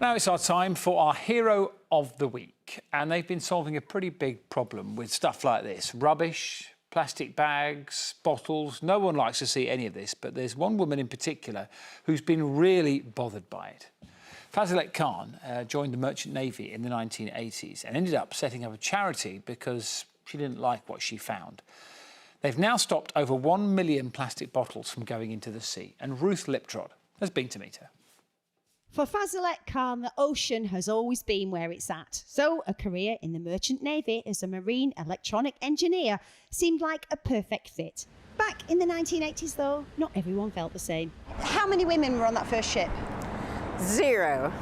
Now it's our time for our hero of the week, and they've been solving a pretty big problem with stuff like this. Rubbish, plastic bags, bottles. No one likes to see any of this, but there's one woman in particular who's been really bothered by it. Fazilette joined the Merchant Navy in the 1980s and ended up setting up a charity because she didn't like what she found. They've now stopped over 1 million plastic bottles from going into the sea, and Ruth Liptrot has been to meet her. For Fazilette Khan, the ocean has always been where it's at. So a career in the Merchant Navy as a marine electronic engineer seemed like a perfect fit. Back in the 1980s, though, not everyone felt the same. How many women were on that first ship? 0.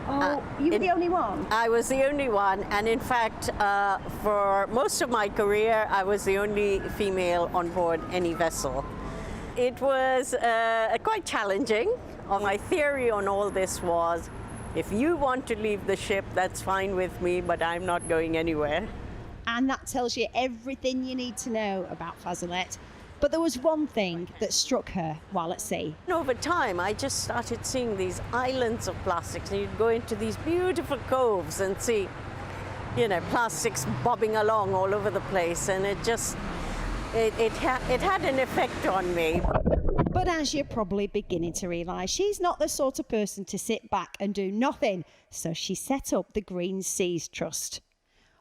Oh, you were the only one? I was the only one, and in fact, for most of my career, I was the only female on board any vessel. It was quite challenging. My theory on all this was, if you want to leave the ship, that's fine with me, but I'm not going anywhere. And that tells you everything you need to know about Fazilette. But there was one thing that struck her while at sea. And over time, I just started seeing these islands of plastics, and you'd go into these beautiful coves and see, plastics bobbing along all over the place, and it had an effect on me. But as you're probably beginning to realise, she's not the sort of person to sit back and do nothing. So she set up the GreenSeas Trust.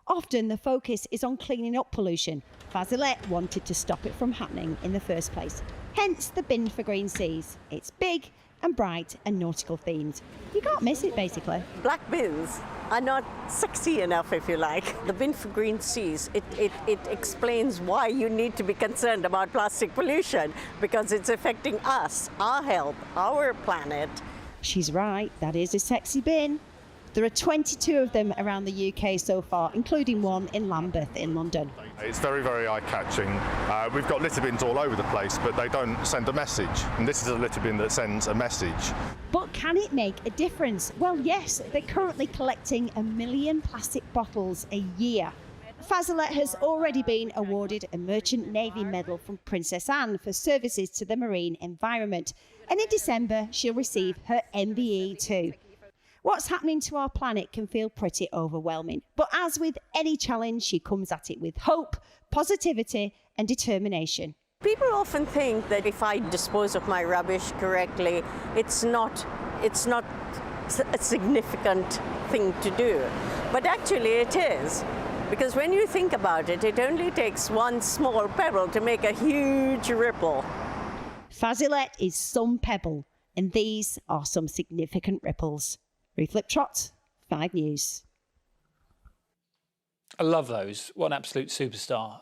Often the focus is on cleaning up pollution. Fazilette wanted to stop it from happening in the first place. Hence the bin for GreenSeas. It's big and bright and nautical themed. You can't miss it, basically. Black bins are not sexy enough, if you like. The bin for GreenSeas, it explains why you need to be concerned about plastic pollution, because it's affecting us, our health, our planet. She's right, that is a sexy bin. There are 22 of them around the UK so far, including one in Lambeth in London. It's very, very eye-catching. We've got litter bins all over the place, but they don't send a message. And this is a litter bin that sends a message. But can it make a difference? Well, yes, they're currently collecting 1 million plastic bottles a year. Fazilette has already been awarded a Merchant Navy medal from Princess Anne for services to the marine environment. And in December, she'll receive her MBE too. What's happening to our planet can feel pretty overwhelming. But as with any challenge, she comes at it with hope, positivity and determination. People often think that if I dispose of my rubbish correctly, it's not a significant thing to do. But actually it is. Because when you think about it, it only takes one small pebble to make a huge ripple. Fazilette is some pebble, and these are some significant ripples. Ruth Liptrot, 5 News. I love those. What an absolute superstar.